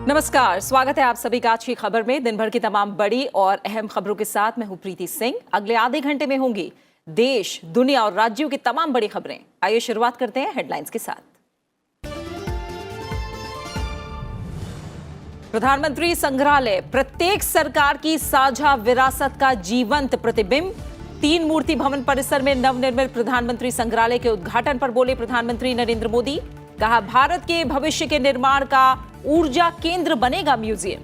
नमस्कार, स्वागत है आप सभी का आज की खबर में। दिन भर की तमाम बड़ी और अहम खबरों के साथ मैं हूं प्रीति सिंह। अगले आधे घंटे में होंगी देश, दुनिया और राज्यों की तमाम बड़ी खबरें। आइए शुरुआत करते हैं हेडलाइंस के साथ। प्रधानमंत्री संग्रहालय प्रत्येक सरकार की साझा विरासत का जीवंत प्रतिबिंब। 3 मूर्ति भवन परिसर में नवनिर्मित प्रधानमंत्री संग्रहालय के उद्घाटन पर बोले प्रधानमंत्री नरेंद्र मोदी। कहा, भारत के भविष्य के निर्माण का ऊर्जा केंद्र बनेगा म्यूजियम।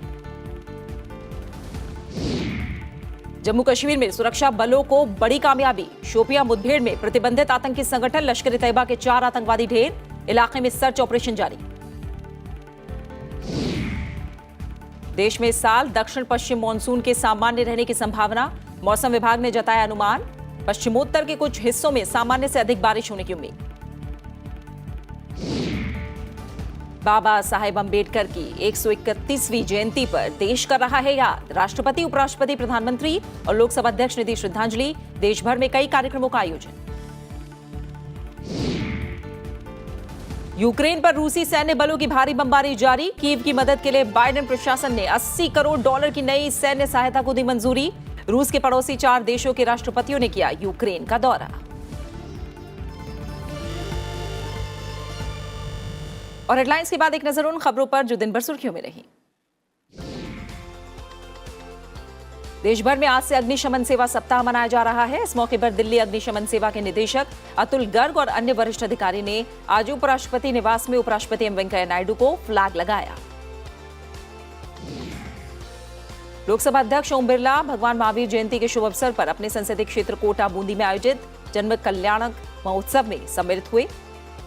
जम्मू कश्मीर में सुरक्षा बलों को बड़ी कामयाबी। शोपियां मुठभेड़ में प्रतिबंधित आतंकी संगठन लश्कर ए तैयबा के 4 आतंकवादी ढेर। इलाके में सर्च ऑपरेशन जारी। देश में इस साल दक्षिण पश्चिम मानसून के सामान्य रहने की संभावना। मौसम विभाग ने जताया अनुमान। पश्चिमोत्तर के कुछ हिस्सों में सामान्य से अधिक बारिश होने की उम्मीद। बाबा साहेब अंबेडकर की 131वीं जयंती पर देश कर रहा है याद। राष्ट्रपति, उपराष्ट्रपति, प्रधानमंत्री और लोकसभा अध्यक्ष ने दी श्रद्धांजलि। देश भर में कई कार्यक्रमों का आयोजन। यूक्रेन पर रूसी सैन्य बलों की भारी बमबारी जारी। कीव की मदद के लिए बाइडेन प्रशासन ने $80 करोड़ की नई सैन्य सहायता को दी मंजूरी। रूस के पड़ोसी 4 देशों के राष्ट्रपतियों ने किया यूक्रेन का दौरा। और हेडलाइंस के बाद एक नजर उन खबरों पर जो दिन भर सुर्खियों में रही। देश भर में आज से अग्निशमन सेवा सप्ताह मनाया जा रहा है। इस मौके पर दिल्ली अग्निशमन सेवा के निदेशक अतुल गर्ग और अन्य वरिष्ठ अधिकारी ने आज उपराष्ट्रपति निवास में उपराष्ट्रपति एम वेंकैया नायडू को फ्लैग लगाया। लोकसभा अध्यक्ष ओम बिरला भगवान महावीर जयंती के शुभ अवसर पर अपने संसदीय क्षेत्र कोटा बूंदी में आयोजित जन्म कल्याणक महोत्सव में सम्मिलित हुए।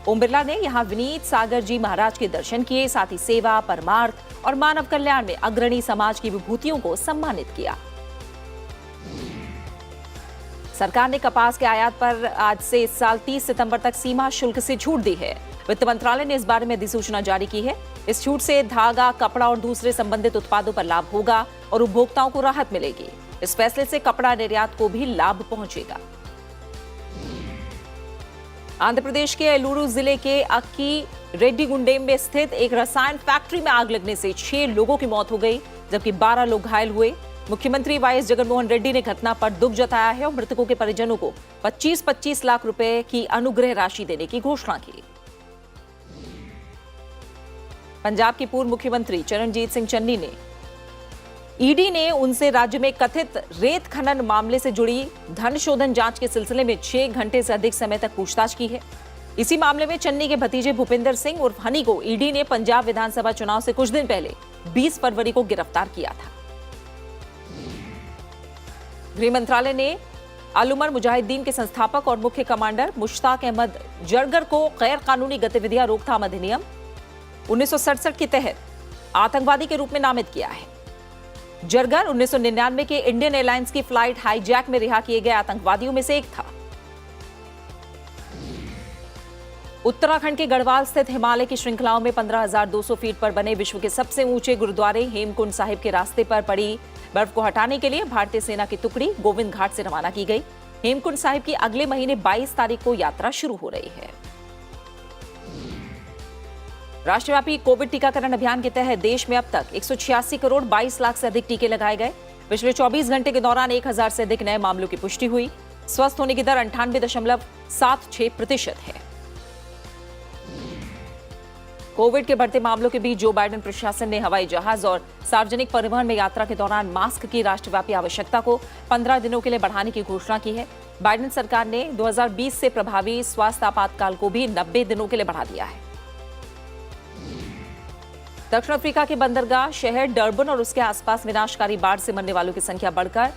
ओम बिरला ने यहां विनीत सागर जी महाराज के दर्शन किए। साथ ही सेवा, परमार्थ और मानव कल्याण में अग्रणी समाज की विभूतियों को सम्मानित किया। सरकार ने कपास के आयात पर आज से इस साल 30 सितंबर तक सीमा शुल्क से छूट दी है। वित्त मंत्रालय ने इस बारे में अधिसूचना जारी की है। इस छूट से धागा, कपड़ा और दूसरे संबंधित उत्पादों पर लाभ होगा और उपभोक्ताओं को राहत मिलेगी। इस फैसले से कपड़ा निर्यात को भी लाभ पहुंचेगा। आंध्र प्रदेश के एलूरू जिले के अक्की रेड्डीगुंडेम में स्थित एक रसायन फैक्ट्री में आग लगने से 6 लोगों की मौत हो गई, जबकि 12 लोग घायल हुए। मुख्यमंत्री वाई एस जगनमोहन रेड्डी ने घटना पर दुख जताया है और मृतकों के परिजनों को 25-25 लाख रुपए की अनुग्रह राशि देने की घोषणा की। पंजाब के पूर्व मुख्यमंत्री चरणजीत सिंह चन्नी ने ईडी ने उनसे राज्य में कथित रेत खनन मामले से जुड़ी धन शोधन जांच के सिलसिले में 6 घंटे से अधिक समय तक पूछताछ की है। इसी मामले में चन्नी के भतीजे भूपिंदर सिंह उर्फ हनी को ईडी ने पंजाब विधानसभा चुनाव से कुछ दिन पहले 20 फरवरी को गिरफ्तार किया था। गृह मंत्रालय ने आलुमर मुजाहिदीन के संस्थापक और मुख्य कमांडर मुश्ताक अहमद जरगर को गैर कानूनी गतिविधियां रोकथाम अधिनियम 1967 के तहत आतंकवादी के रूप में नामित किया है। जरगर 1999 के इंडियन एयरलाइंस की फ्लाइट हाईजैक में रिहा किए गए आतंकवादियों में से एक था। उत्तराखंड के गढ़वाल स्थित हिमालय की श्रृंखलाओं में 15,200 फीट पर बने विश्व के सबसे ऊंचे गुरुद्वारे हेमकुंड साहिब के रास्ते पर पड़ी बर्फ को हटाने के लिए भारतीय सेना की टुकड़ी गोविंद घाट से रवाना की गई। हेमकुंड साहिब की अगले महीने 22 तारीख को यात्रा शुरू हो रही है। राष्ट्रव्यापी कोविड टीकाकरण अभियान के तहत देश में अब तक 186 करोड़ 22 लाख से अधिक टीके लगाए गए। पिछले 24 घंटे के दौरान 1000 से अधिक नए मामलों की पुष्टि हुई। स्वस्थ होने की दर 98.76% है। कोविड के बढ़ते मामलों के बीच जो बाइडेन प्रशासन ने हवाई जहाज और सार्वजनिक परिवहन में यात्रा के दौरान मास्क की राष्ट्रव्यापी आवश्यकता को 15 दिनों के लिए बढ़ाने की घोषणा की है। बाइडेन सरकार ने 2020 से प्रभावी स्वास्थ्य आपातकाल को भी 90 दिनों के लिए बढ़ा दिया है। दक्षिण अफ्रीका के बंदरगाह शहर डर्बन और उसके आसपास विनाशकारी बाढ़ से मरने वालों की संख्या बढ़कर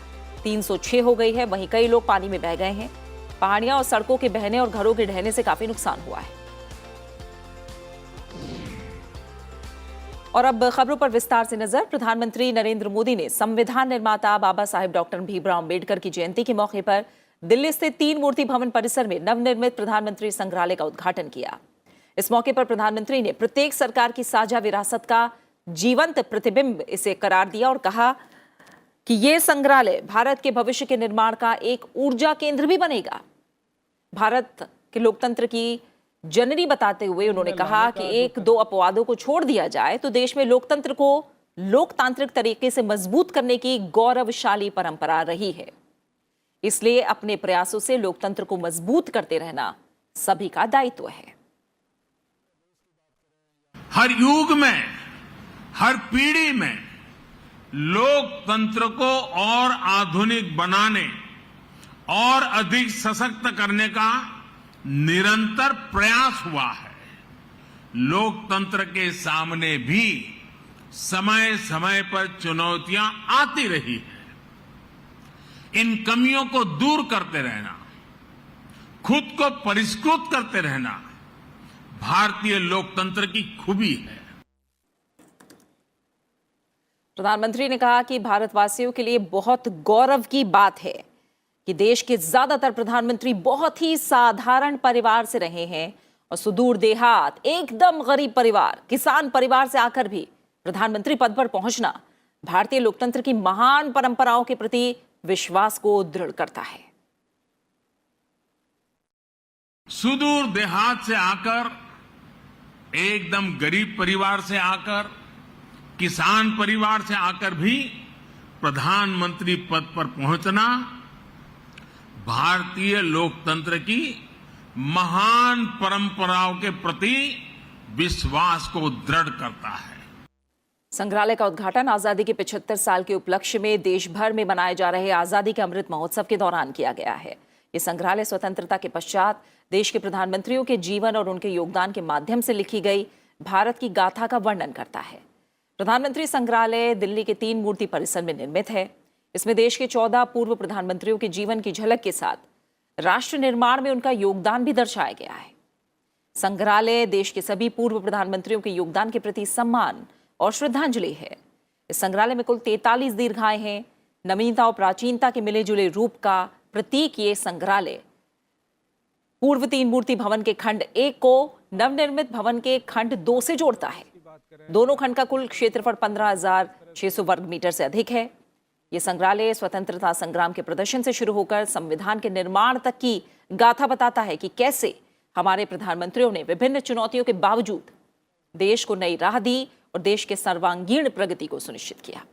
306 हो गई है। वहीं कई लोग पानी में बह गए हैं। पहाड़ियां और सड़कों के बहने और घरों के ढहने से काफी नुकसान हुआ है। और अब खबरों पर विस्तार से नजर। प्रधानमंत्री नरेंद्र मोदी ने संविधान निर्माता बाबा साहेब डॉक्टर भीमराव अंबेडकर की जयंती के मौके पर दिल्ली स्थित 3 मूर्ति भवन परिसर में नवनिर्मित प्रधानमंत्री संग्रहालय का उद्घाटन किया। इस मौके पर प्रधानमंत्री ने प्रत्येक सरकार की साझा विरासत का जीवंत प्रतिबिंब इसे करार दिया और कहा कि यह संग्रहालय भारत के भविष्य के निर्माण का एक ऊर्जा केंद्र भी बनेगा। भारत के लोकतंत्र की जननी बताते हुए उन्होंने कहा कि एक दो अपवादों को छोड़ दिया जाए तो देश में लोकतंत्र को लोकतांत्रिक तरीके से मजबूत करने की गौरवशाली परंपरा रही है। इसलिए अपने प्रयासों से लोकतंत्र को मजबूत करते रहना सभी का दायित्व है। हर युग में, हर पीढ़ी में लोकतंत्र को और आधुनिक बनाने और अधिक सशक्त करने का निरंतर प्रयास हुआ है। लोकतंत्र के सामने भी समय समय पर चुनौतियां आती रही है। इन कमियों को दूर करते रहना, खुद को परिष्कृत करते रहना भारतीय लोकतंत्र की खूबी है। प्रधानमंत्री ने कहा कि भारतवासियों के लिए बहुत गौरव की बात है कि देश के ज्यादातर प्रधानमंत्री बहुत ही साधारण परिवार से रहे हैं और सुदूर देहात, एकदम गरीब परिवार, किसान परिवार से आकर भी प्रधानमंत्री पद पर पहुंचना भारतीय लोकतंत्र की महान परंपराओं के प्रति विश्वास को दृढ़ करता है। सुदूर देहात से आकर, एकदम गरीब परिवार से आकर, किसान परिवार से आकर भी प्रधानमंत्री पद पर पहुंचना भारतीय लोकतंत्र की महान परंपराओं के प्रति विश्वास को दृढ़ करता है। संग्रहालय का उद्घाटन आजादी के 75 साल के उपलक्ष्य में देश भर में मनाए जा रहे आजादी के अमृत महोत्सव के दौरान किया गया है। ये संग्रहालय स्वतंत्रता के पश्चात देश के प्रधानमंत्रियों के जीवन और उनके योगदान के माध्यम से लिखी गई भारत की गाथा का वर्णन करता है। प्रधानमंत्री संग्रहालय दिल्ली के 3 मूर्ति परिसर में निर्मित है। इसमें देश के 14 पूर्व प्रधानमंत्रियों के जीवन की झलक के साथ राष्ट्र निर्माण में उनका योगदान भी दर्शाया गया है। संग्रहालय देश के सभी पूर्व प्रधानमंत्रियों के योगदान के प्रति सम्मान और श्रद्धांजलि है। इस संग्रहालय में कुल 43 दीर्घाएं हैं। नवीनता और प्राचीनता के मिले जुले रूप का प्रतीक ये संग्रहालय पूर्व 3 मूर्ति भवन के खंड 1 को नवनिर्मित भवन के खंड 2 से जोड़ता है। दोनों खंड का कुल क्षेत्रफल 15,600 वर्ग मीटर से अधिक है। ये संग्रहालय स्वतंत्रता संग्राम के प्रदर्शन से शुरू होकर संविधान के निर्माण तक की गाथा बताता है कि कैसे हमारे प्रधानमंत्रियों ने विभिन्न चुनौतियों के बावजूद देश को नई राह दी और देश के सर्वांगीण प्रगति को सुनिश्चित किया।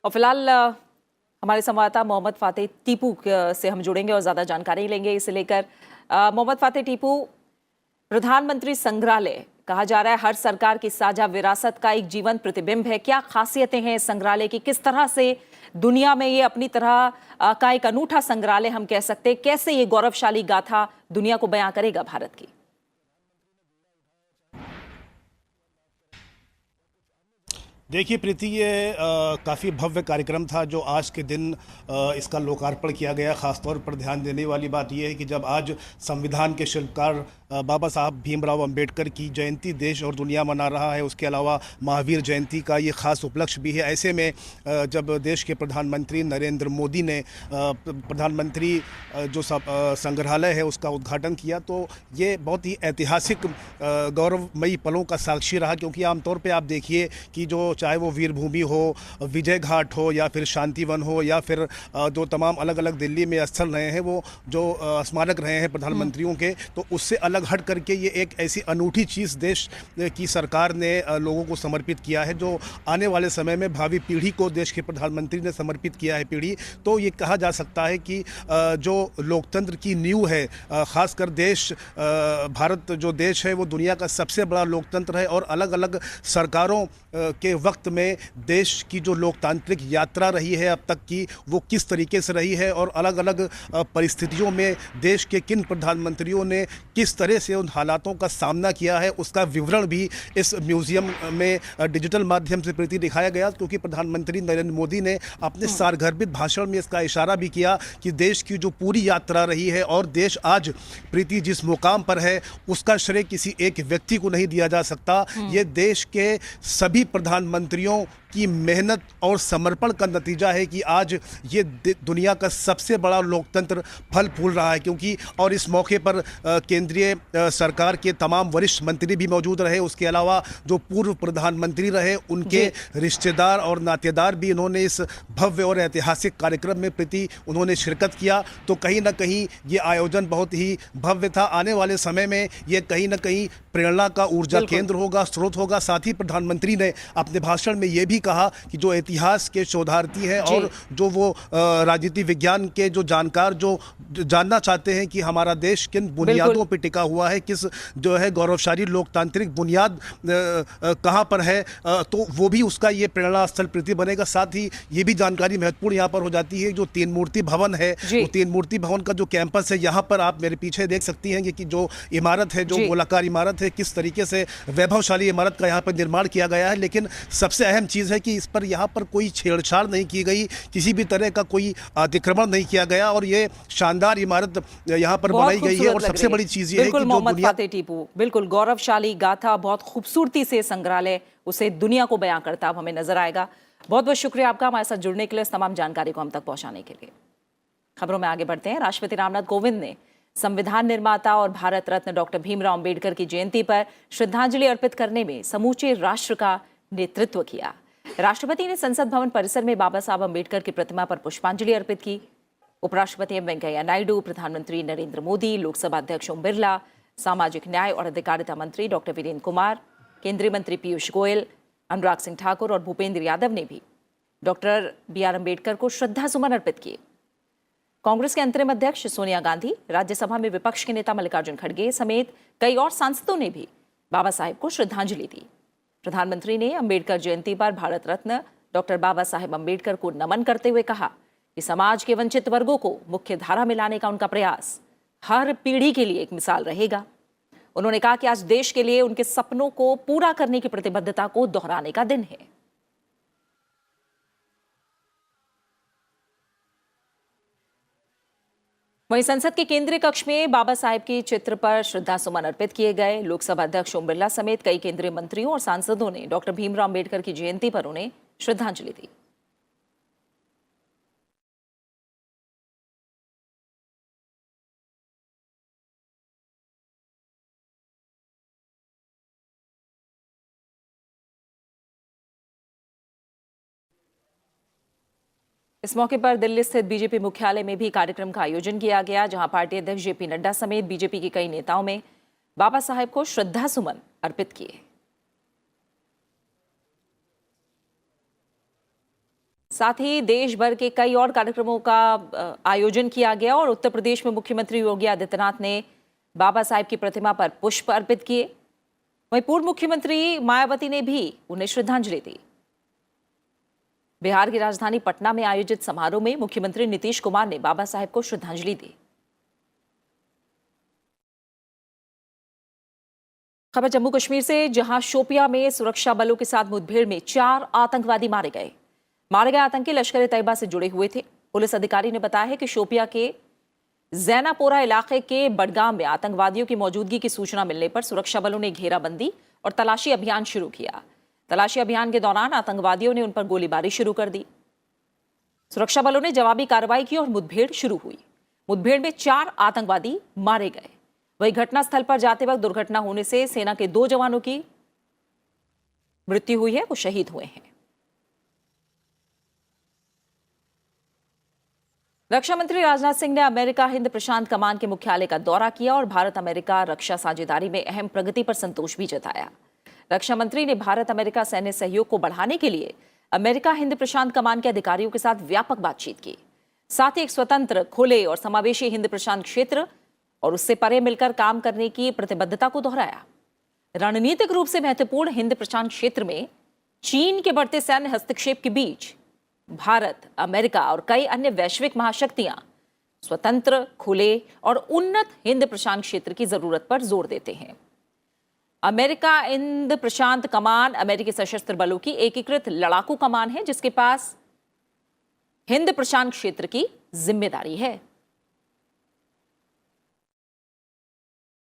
और फिलहाल हमारे संवाददाता मोहम्मद फातेह टीपू से हम जुड़ेंगे और ज्यादा जानकारी लेंगे इसे लेकर। मोहम्मद फातेह टीपू, प्रधानमंत्री संग्रहालय कहा जा रहा है हर सरकार की साझा विरासत का एक जीवंत प्रतिबिंब है। क्या खासियतें हैं इस संग्रहालय की? किस तरह से दुनिया में ये अपनी तरह का एक अनूठा संग्रहालय हम कह सकते हैं, कैसे ये गौरवशाली गाथा दुनिया को बयां करेगा भारत की? देखिए प्रीति, ये काफ़ी भव्य कार्यक्रम था जो आज के दिन इसका लोकार्पण किया गया। ख़ासतौर पर ध्यान देने वाली बात यह है कि जब आज संविधान के शिल्पकार बाबा साहब भीमराव अंबेडकर की जयंती देश और दुनिया मना रहा है, उसके अलावा महावीर जयंती का ये खास उपलक्ष्य भी है। ऐसे में जब देश के प्रधानमंत्री नरेंद्र मोदी ने प्रधानमंत्री जो संग्रहालय है उसका उद्घाटन किया, तो ये बहुत ही ऐतिहासिक गौरवमयी पलों का साक्षी रहा। क्योंकि आमतौर पर आप देखिए कि जो चाहे वो वीर भूमि हो, विजय घाट हो या फिर शांतिवन हो या फिर जो तमाम अलग अलग दिल्ली में स्थल रहे हैं, वो जो स्मारक रहे हैं प्रधानमंत्रियों के, तो उससे अलग हट करके ये एक ऐसी अनूठी चीज़ देश की सरकार ने लोगों को समर्पित किया है, जो आने वाले समय में भावी पीढ़ी को देश के प्रधानमंत्री ने समर्पित किया है पीढ़ी। तो ये कहा जा सकता है कि जो लोकतंत्र की नींव है, खासकर देश भारत जो देश है वो दुनिया का सबसे बड़ा लोकतंत्र है और अलग अलग सरकारों के वक्त में देश की जो लोकतांत्रिक यात्रा रही है अब तक की, वो किस तरीके से रही है और अलग अलग परिस्थितियों में देश के किन प्रधानमंत्रियों ने किस तरह से उन हालातों का सामना किया है, उसका विवरण भी इस म्यूजियम में डिजिटल माध्यम से प्रति दिखाया गया। क्योंकि प्रधानमंत्री नरेंद्र मोदी ने अपने सारगर्भित भाषण में इसका इशारा भी किया कि देश की जो पूरी यात्रा रही है और देश आज प्रीति जिस मुकाम पर है उसका श्रेय किसी एक व्यक्ति को नहीं दिया जा सकता। ये देश के सभी प्रधानमंत्रियों की मेहनत और समर्पण का नतीजा है कि आज ये दुनिया का सबसे बड़ा लोकतंत्र फल फूल रहा है। क्योंकि और इस मौके पर केंद्रीय सरकार के तमाम वरिष्ठ मंत्री भी मौजूद रहे, उसके अलावा जो पूर्व प्रधानमंत्री रहे उनके रिश्तेदार और नातेदार भी इन्होंने इस भव्य और ऐतिहासिक कार्यक्रम में प्रति उन्होंने शिरकत किया। तो कहीं ना कहीं ये आयोजन बहुत ही भव्य था। आने वाले समय में ये कहीं ना कहीं प्रेरणा का ऊर्जा केंद्र होगा, स्रोत होगा। साथ ही प्रधानमंत्री ने अपने भाषण में ये भी कहा कि जो इतिहास के शोधार्थी हैं और जो वो राजनीति विज्ञान के जो जानकार जो जानना चाहते हैं कि हमारा देश किन बुनियादों पर टिका हुआ है, किस जो है गौरवशाली लोकतांत्रिक बुनियाद कहाँ पर है, तो वो भी उसका ये प्रेरणा स्थल प्रति बनेगा। साथ ही ये भी जानकारी महत्वपूर्ण यहाँ पर हो जाती है, जो तीन मूर्ति भवन है, वो तीन मूर्ति भवन का जो कैंपस है, यहाँ पर आप मेरे पीछे देख सकती हैं कि जो इमारत है, जो गोलाकार इमारत है, किस तरीके से वैभवशाली इमारत का यहाँ पर निर्माण किया गया है। लेकिन सबसे अहम चीज़ है कि इस पर यहाँ पर कोई छेड़छाड़ नहीं की गई, किसी भी तरह का कोई अतिक्रमण नहीं किया गया और ये शानदार इमारत यहाँ पर बनाई गई है। और सबसे बड़ी चीज़ ये है कि मोहम्मद फातेह टीपू, बिल्कुल गौरवशाली गाथा, बहुत खूबसूरती से संग्रहालय उसे दुनिया को बयां करता अब हमें नजर आएगा। बहुत बहुत शुक्रिया आपका हमारे साथ जुड़ने के लिए, इस तमाम जानकारी को हम तक पहुंचाने के लिए। खबरों में आगे बढ़ते हैं। राष्ट्रपति रामनाथ कोविंद ने संविधान निर्माता और भारत रत्न डॉक्टर भीमराव अंबेडकर की जयंती पर श्रद्धांजलि अर्पित करने में समूचे राष्ट्र का नेतृत्व किया। राष्ट्रपति ने संसद भवन परिसर में बाबा साहब अंबेडकर की प्रतिमा पर पुष्पांजलि अर्पित की। उपराष्ट्रपति एम वेंकैया नायडू, प्रधानमंत्री नरेंद्र मोदी, लोकसभा अध्यक्ष ओम बिरला, सामाजिक न्याय और अधिकारिता मंत्री डॉक्टर वीरेंद्र कुमार, केंद्रीय मंत्री पीयूष गोयल, अनुराग सिंह ठाकुर और भूपेंद्र यादव ने भी डॉक्टर BR अम्बेडकर को श्रद्धा सुमन अर्पित किए। कांग्रेस के अंतरिम अध्यक्ष सोनिया गांधी, राज्यसभा में विपक्ष के नेता मल्लिकार्जुन खड़गे समेत कई और सांसदों ने भी बाबा साहेब को श्रद्धांजलि दी। प्रधानमंत्री ने अंबेडकर जयंती पर भारत रत्न डॉक्टर बाबा साहेब अंबेडकर को नमन करते हुए कहा कि समाज के वंचित वर्गों को मुख्य धारा में लाने का उनका प्रयास हर पीढ़ी के लिए एक मिसाल रहेगा। उन्होंने कहा कि आज देश के लिए उनके सपनों को पूरा करने की प्रतिबद्धता को दोहराने का दिन है। वहीं संसद के केंद्रीय कक्ष में बाबा साहेब के चित्र पर श्रद्धा सुमन अर्पित किए गए। लोकसभा अध्यक्ष ओम बिरला समेत कई केंद्रीय मंत्रियों और सांसदों ने डॉक्टर भीमराव अम्बेडकर की जयंती पर उन्हें श्रद्धांजलि दी। इस मौके पर दिल्ली स्थित बीजेपी मुख्यालय में भी कार्यक्रम का आयोजन किया गया, जहां पार्टी अध्यक्ष JP नड्डा समेत बीजेपी के कई नेताओं में बाबा साहेब को श्रद्धा सुमन अर्पित किए। साथ ही देश भर के कई और कार्यक्रमों का आयोजन किया गया और उत्तर प्रदेश में मुख्यमंत्री योगी आदित्यनाथ ने बाबा साहेब की प्रतिमा पर पुष्प अर्पित किए। वहीं पूर्व मुख्यमंत्री मायावती ने भी उन्हें श्रद्धांजलि दी। बिहार की राजधानी पटना में आयोजित समारोह में मुख्यमंत्री नीतीश कुमार ने बाबा साहेब को श्रद्धांजलि दी। खबर जम्मू कश्मीर से, जहां शोपिया में सुरक्षा बलों के साथ मुठभेड़ में 4 आतंकवादी मारे गए। मारे गए आतंकी लश्कर-ए-तैयबा से जुड़े हुए थे। पुलिस अधिकारी ने बताया है कि शोपिया के जैनापोरा इलाके के बडगाम में आतंकवादियों की मौजूदगी की सूचना मिलने पर सुरक्षा बलों ने घेराबंदी और तलाशी अभियान शुरू किया। तलाशी अभियान के दौरान आतंकवादियों ने उन पर गोलीबारी शुरू कर दी। सुरक्षा बलों ने जवाबी कार्रवाई की और मुठभेड़ शुरू हुई। मुठभेड़ में 4 आतंकवादी मारे गए। वहीं घटनास्थल पर जाते वक्त दुर्घटना होने से सेना के 2 जवानों की मृत्यु हुई है, वो शहीद हुए हैं। रक्षा मंत्री राजनाथ सिंह ने अमेरिका हिंद प्रशांत कमान के मुख्यालय का दौरा किया और भारत अमेरिका रक्षा साझेदारी में अहम प्रगति पर संतोष भी जताया। रक्षा मंत्री ने भारत अमेरिका सैन्य सहयोग को बढ़ाने के लिए अमेरिका हिंद प्रशांत कमान के अधिकारियों के साथ व्यापक बातचीत की। साथ ही एक स्वतंत्र, खुले और समावेशी हिंद प्रशांत क्षेत्र और उससे परे मिलकर काम करने की प्रतिबद्धता को दोहराया। रणनीतिक रूप से महत्वपूर्ण हिंद प्रशांत क्षेत्र में चीन के बढ़ते सैन्य हस्तक्षेप के बीच भारत, अमेरिका और कई अन्य वैश्विक महाशक्तियां स्वतंत्र, खुले और उन्नत हिंद प्रशांत क्षेत्र की जरूरत पर जोर देते हैं। अमेरिका हिंद प्रशांत कमान अमेरिकी सशस्त्र बलों की एकीकृत लड़ाकू कमान है, जिसके पास हिंद प्रशांत क्षेत्र की जिम्मेदारी है।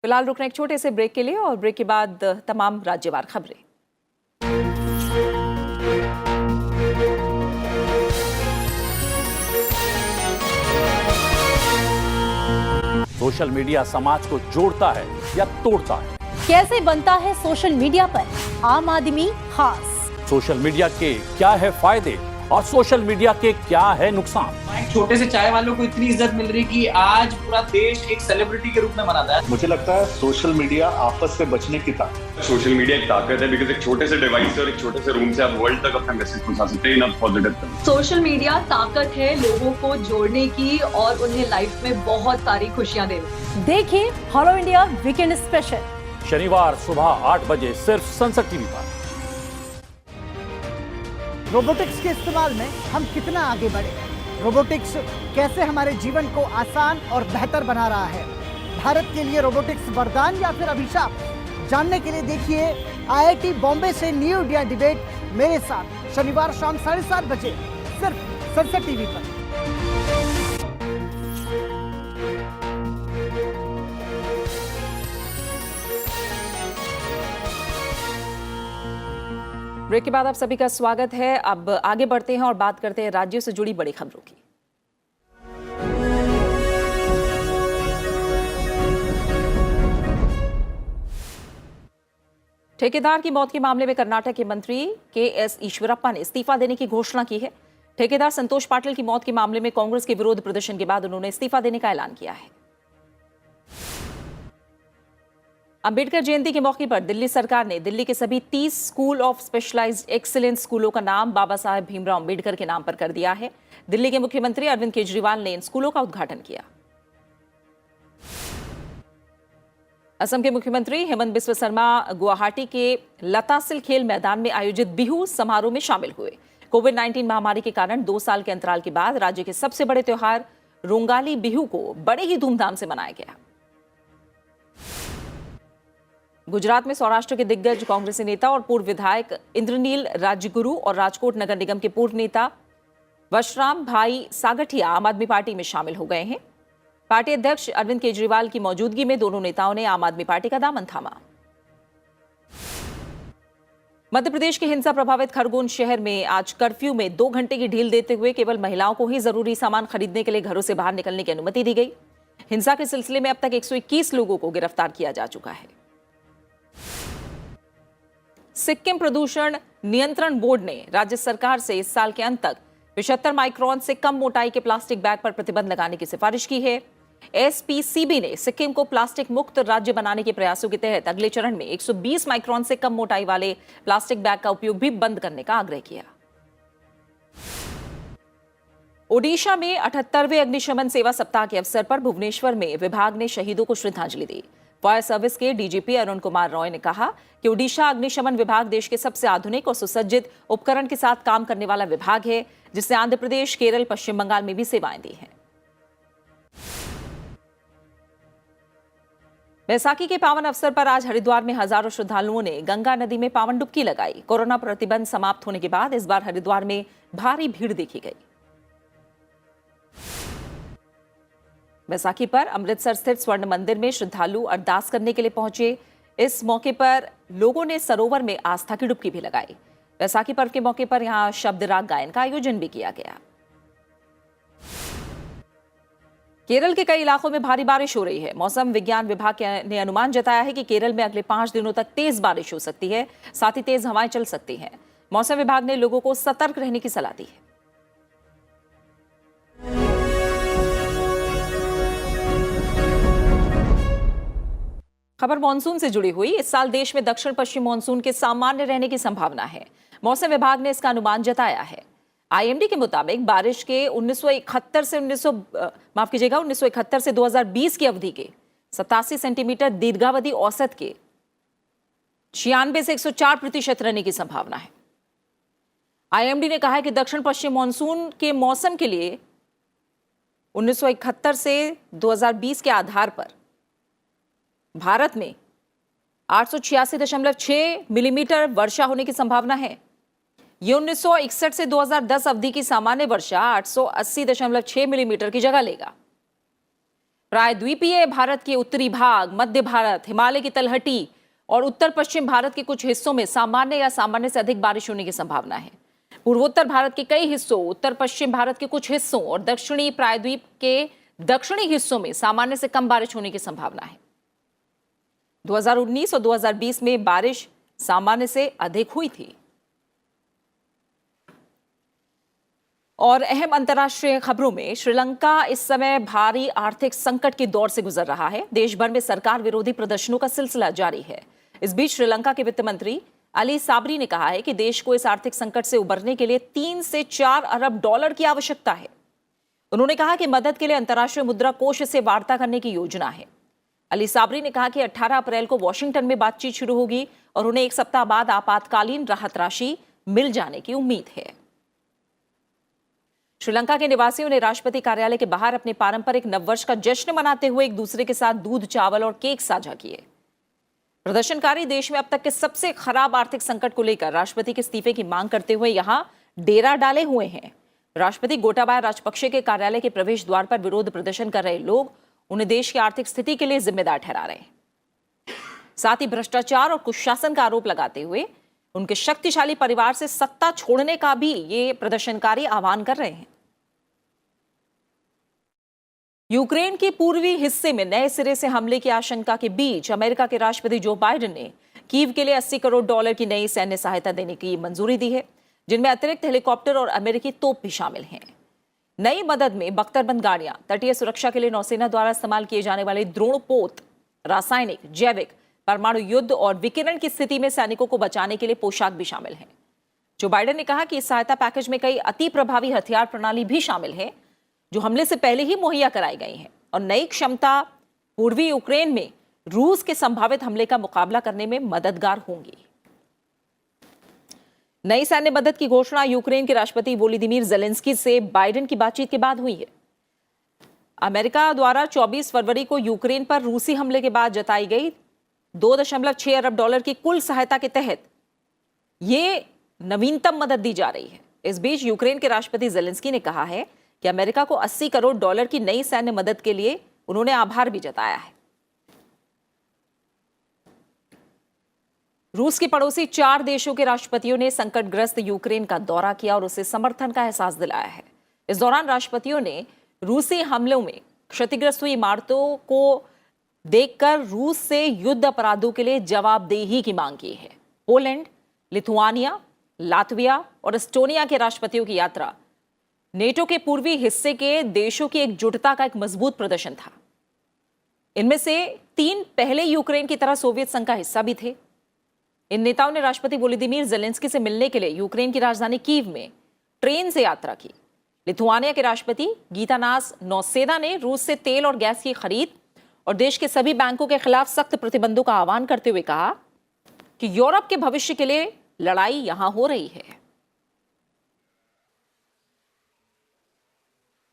फिलहाल रुकना एक छोटे से ब्रेक के लिए और ब्रेक के बाद तमाम राज्यवार खबरें। सोशल मीडिया समाज को जोड़ता है या तोड़ता है? कैसे बनता है सोशल मीडिया पर आम आदमी खास? सोशल मीडिया के क्या है फायदे और सोशल मीडिया के क्या है नुकसान? एक छोटे से चाय वालों को इतनी इज्जत मिल रही कि आज पूरा देश एक सेलिब्रिटी के रूप में मनाता है। मुझे लगता है सोशल मीडिया आपस से बचने की ताकत। सोशल मीडिया एक ताकत है बिकॉज एक छोटे से डिवाइस से और एक छोटे से रूम से आप वर्ल्ड तक अपना मैसेज पहुंचा सकते हैं in a positive terms. Social media ताकत है लोगों को जोड़ने की और उन्हें लाइफ में बहुत सारी खुशियां देने। देखिए हेलो इंडिया वीकेंड स्पेशल शनिवार सुबह 8 बजे सिर्फ सनसद टीवी पर। रोबोटिक्स के इस्तेमाल में हम कितना आगे बढ़े, रोबोटिक्स कैसे हमारे जीवन को आसान और बेहतर बना रहा है, भारत के लिए रोबोटिक्स वरदान या फिर अभिशाप, जानने के लिए देखिए IIT बॉम्बे से न्यू इंडिया डिबेट मेरे साथ शनिवार शाम 7:30 बजे सिर्फ सनसद टीवी पर। ब्रेक के बाद आप सभी का स्वागत है। अब आगे बढ़ते हैं और बात करते हैं राज्यों से जुड़ी बड़ी खबरों की। ठेकेदार की मौत के मामले में कर्नाटक के मंत्री KS ईश्वरप्पा ने इस्तीफा देने की घोषणा की है। ठेकेदार संतोष पाटिल की मौत के मामले में कांग्रेस के विरोध प्रदर्शन के बाद उन्होंने इस्तीफा देने का ऐलान किया है। अंबेडकर जयंती के मौके पर दिल्ली सरकार ने दिल्ली के सभी 30 स्कूल ऑफ स्पेशलाइज्ड एक्सीलेंस स्कूलों का नाम बाबा साहेब भीमराव अंबेडकर के नाम पर कर दिया है। दिल्ली के मुख्यमंत्री अरविंद केजरीवाल ने इन स्कूलों का उद्घाटन किया। असम के मुख्यमंत्री हेमंत बिस्वा शर्मा गुवाहाटी के लतासिल खेल मैदान में आयोजित बिहू समारोह में शामिल हुए। कोविड-19 महामारी के कारण 2 साल के अंतराल के बाद राज्य के सबसे बड़े त्योहार रोंगाली बिहू को बड़े ही धूमधाम से मनाया गया। गुजरात में सौराष्ट्र के दिग्गज कांग्रेसी नेता और पूर्व विधायक इंद्रनील राजगुरु और राजकोट नगर निगम के पूर्व नेता वशराम भाई सागठिया आम आदमी पार्टी में शामिल हो गए हैं। पार्टी अध्यक्ष अरविंद केजरीवाल की मौजूदगी में दोनों नेताओं ने आम आदमी पार्टी का दामन थामा। मध्य प्रदेश के हिंसा प्रभावित खरगोन शहर में आज कर्फ्यू में 2 घंटे की ढील देते हुए केवल महिलाओं को ही जरूरी सामान खरीदने के लिए घरों से बाहर निकलने की अनुमति दी गई। हिंसा के सिलसिले में अब तक 121 लोगों को गिरफ्तार किया जा चुका है। सिक्किम प्रदूषण नियंत्रण बोर्ड ने राज्य सरकार से इस साल के अंत तक 75 माइक्रोन से कम मोटाई के प्लास्टिक बैग पर प्रतिबंध लगाने की सिफारिश की है। SPCB ने सिक्किम को प्लास्टिक मुक्त राज्य बनाने के प्रयासों के तहत अगले चरण में 120 माइक्रोन से कम मोटाई वाले प्लास्टिक बैग का उपयोग भी बंद करने का आग्रह किया। ओडिशा में 78वें अग्निशमन सेवा सप्ताह के अवसर पर भुवनेश्वर में विभाग ने शहीदों को श्रद्धांजलि दी। फायर सर्विस के DGP अरुण कुमार रॉय ने कहा कि ओडिशा अग्निशमन विभाग देश के सबसे आधुनिक और सुसज्जित उपकरण के साथ काम करने वाला विभाग है, जिसने आंध्र प्रदेश, केरल, पश्चिम बंगाल में भी सेवाएं दी हैं। बैसाखी के पावन अवसर पर आज हरिद्वार में हजारों श्रद्धालुओं ने गंगा नदी में पावन डुबकी लगाई। कोरोना प्रतिबंध समाप्त होने के बाद इस बार हरिद्वार में भारी भीड़ देखी गई। बैसाखी पर अमृतसर स्थित स्वर्ण मंदिर में श्रद्धालु अरदास करने के लिए पहुंचे। इस मौके पर लोगों ने सरोवर में आस्था की डुबकी भी लगाई। बैसाखी पर्व के मौके पर यहां शब्द राग गायन का आयोजन भी किया गया। केरल के कई इलाकों में भारी बारिश हो रही है। मौसम विज्ञान विभाग ने अनुमान जताया है कि केरल में अगले 5 दिनों तक तेज बारिश हो सकती है, साथ ही तेज हवाएं चल सकती हैं। मौसम विभाग ने लोगों को सतर्क रहने की सलाह दी है। खबर मॉनसून से जुड़ी हुई। इस साल देश में दक्षिण पश्चिम मॉनसून के सामान्य रहने की संभावना है। मौसम विभाग ने इसका अनुमान जताया है। IMD के मुताबिक बारिश के 1971 से 2020 की अवधि के 87 सेंटीमीटर दीर्घावधि औसत के 96 से 104% रहने की संभावना है। IMD ने कहा है कि दक्षिण पश्चिम मॉनसून के मौसम के लिए 1971 से 2020 के आधार पर भारत में 886.6 मिलीमीटर वर्षा होने की संभावना है। ये 1961 से 2010 अवधि की सामान्य वर्षा 880.6 मिलीमीटर की जगह लेगा। प्रायद्वीपीय भारत के उत्तरी भाग, मध्य भारत, हिमालय की तलहटी और उत्तर पश्चिम भारत के कुछ हिस्सों में सामान्य या सामान्य से अधिक बारिश होने की संभावना है। पूर्वोत्तर भारत के कई हिस्सों, उत्तर पश्चिम भारत के कुछ हिस्सों और दक्षिणी प्रायद्वीप के दक्षिणी हिस्सों में सामान्य से कम बारिश होने की संभावना है। 2019 और 2020 में बारिश सामान्य से अधिक हुई थी। और अहम अंतर्राष्ट्रीय खबरों में श्रीलंका इस समय भारी आर्थिक संकट के दौर से गुजर रहा है। देश भर में सरकार विरोधी प्रदर्शनों का सिलसिला जारी है। इस बीच श्रीलंका के वित्त मंत्री अली साबरी ने कहा है कि देश को इस आर्थिक संकट से उबरने के लिए 3 से 4 अरब डॉलर की आवश्यकता है। उन्होंने कहा कि मदद के लिए अंतर्राष्ट्रीय मुद्रा कोष से वार्ता करने की योजना है। अली साबरी ने कहा कि 18 अप्रैल को वॉशिंगटन में बातचीत शुरू होगी और उन्हें 1 सप्ताह बाद आपातकालीन राहत राशि मिल जाने की उम्मीद है। श्रीलंका के निवासियों ने राष्ट्रपति कार्यालय के बाहर अपने पारंपरिक नववर्ष का जश्न मनाते हुए एक दूसरे के साथ दूध, चावल और केक साझा किए। प्रदर्शनकारी देश में अब तक के सबसे खराब आर्थिक संकट को लेकर राष्ट्रपति के इस्तीफे की मांग करते हुए यहां डेरा डाले हुए हैं। राष्ट्रपति गोटाबाया राजपक्षे के कार्यालय के प्रवेश द्वार पर विरोध प्रदर्शन कर रहे लोग उन्हें देश की आर्थिक स्थिति के लिए जिम्मेदार ठहरा रहे हैं। साथ ही भ्रष्टाचार और कुशासन का आरोप लगाते हुए उनके शक्तिशाली परिवार से सत्ता छोड़ने का भी ये प्रदर्शनकारी आह्वान कर रहे हैं। यूक्रेन के पूर्वी हिस्से में नए सिरे से हमले की आशंका के बीच अमेरिका के राष्ट्रपति जो बाइडेन ने कीव के लिए 80 करोड़ डॉलर की नई सैन्य सहायता देने की मंजूरी दी है, जिनमें अतिरिक्त हेलीकॉप्टर और अमेरिकी तोप भी शामिल हैं। नई मदद में बख्तरबंद गाड़ियां, तटीय सुरक्षा के लिए नौसेना द्वारा इस्तेमाल किए जाने वाले द्रोणपोत, रासायनिक, जैविक, परमाणु युद्ध और विकिरण की स्थिति में सैनिकों को बचाने के लिए पोशाक भी शामिल हैं। जो बाइडेन ने कहा कि इस सहायता पैकेज में कई अति प्रभावी हथियार प्रणाली भी शामिल है जो हमले से पहले ही मुहैया कराई गई हैं और नई क्षमता पूर्वी यूक्रेन में रूस के संभावित हमले का मुकाबला करने में मददगार होंगी। नई सैन्य मदद की घोषणा यूक्रेन के राष्ट्रपति वोलोदिमीर ज़ेलेंस्की से बाइडेन की बातचीत के बाद हुई है। अमेरिका द्वारा 24 फरवरी को यूक्रेन पर रूसी हमले के बाद जताई गई 2.6 अरब डॉलर की कुल सहायता के तहत ये नवीनतम मदद दी जा रही है। इस बीच यूक्रेन के राष्ट्रपति ज़ेलेंस्की ने कहा है कि अमेरिका को 80 करोड़ डॉलर की नई सैन्य मदद के लिए उन्होंने आभार भी जताया है। रूस के पड़ोसी 4 देशों के राष्ट्रपतियों ने संकटग्रस्त यूक्रेन का दौरा किया और उसे समर्थन का एहसास दिलाया है। इस दौरान राष्ट्रपतियों ने रूसी हमलों में क्षतिग्रस्त हुई इमारतों को देखकर रूस से युद्ध अपराधों के लिए जवाबदेही की मांग की है। पोलैंड, लिथुआनिया, लातविया और एस्टोनिया के राष्ट्रपतियों की यात्रा नेटो के पूर्वी हिस्से के देशों की एकजुटता का एक मजबूत प्रदर्शन था। इनमें से 3 पहले यूक्रेन की तरह सोवियत संघ का हिस्सा भी थे। इन नेताओं ने राष्ट्रपति वोलोदिमीर ज़ेलेंस्की से मिलने के लिए यूक्रेन की राजधानी कीव में ट्रेन से यात्रा की। लिथुआनिया के राष्ट्रपति गीतानास नौसेदा ने रूस से तेल और गैस की खरीद और देश के सभी बैंकों के खिलाफ सख्त प्रतिबंधों का आह्वान करते हुए कहा कि यूरोप के भविष्य के लिए लड़ाई यहां हो रही है।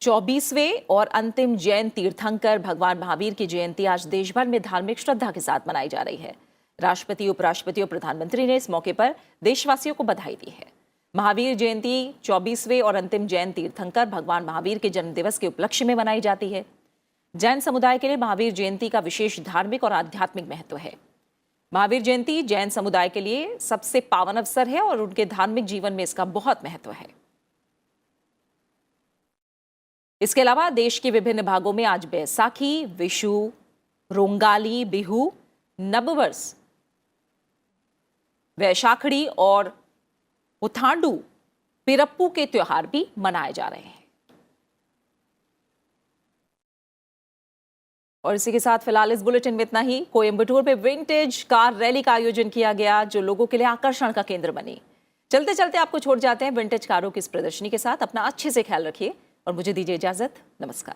24वें और अंतिम जैन तीर्थंकर भगवान महावीर की जयंती आज देश भर में धार्मिक श्रद्धा के साथ मनाई जा रही है। राष्ट्रपति, उपराष्ट्रपति और प्रधानमंत्री ने इस मौके पर देशवासियों को बधाई दी है। महावीर जयंती 24वें और अंतिम जैन तीर्थंकर भगवान महावीर के जन्मदिवस के उपलक्ष्य में मनाई जाती है। जैन समुदाय के लिए महावीर जयंती का विशेष धार्मिक और आध्यात्मिक महत्व है। महावीर जयंती जैन समुदाय के लिए सबसे पावन अवसर है और उनके धार्मिक जीवन में इसका बहुत महत्व है। इसके अलावा देश के विभिन्न भागों में आज बैसाखी, विशु, रोंगाली, बिहू, नबवर्ष, वैशाखड़ी और पुथांडू पिरप्पू के त्योहार भी मनाए जा रहे हैं। और इसी के साथ फिलहाल इस बुलेटिन में इतना ही। कोयंबटूर में विंटेज कार रैली का आयोजन किया गया जो लोगों के लिए आकर्षण का केंद्र बनी। चलते चलते आपको छोड़ जाते हैं विंटेज कारों की इस प्रदर्शनी के साथ। अपना अच्छे से ख्याल रखिए और मुझे दीजिए इजाजत। नमस्कार।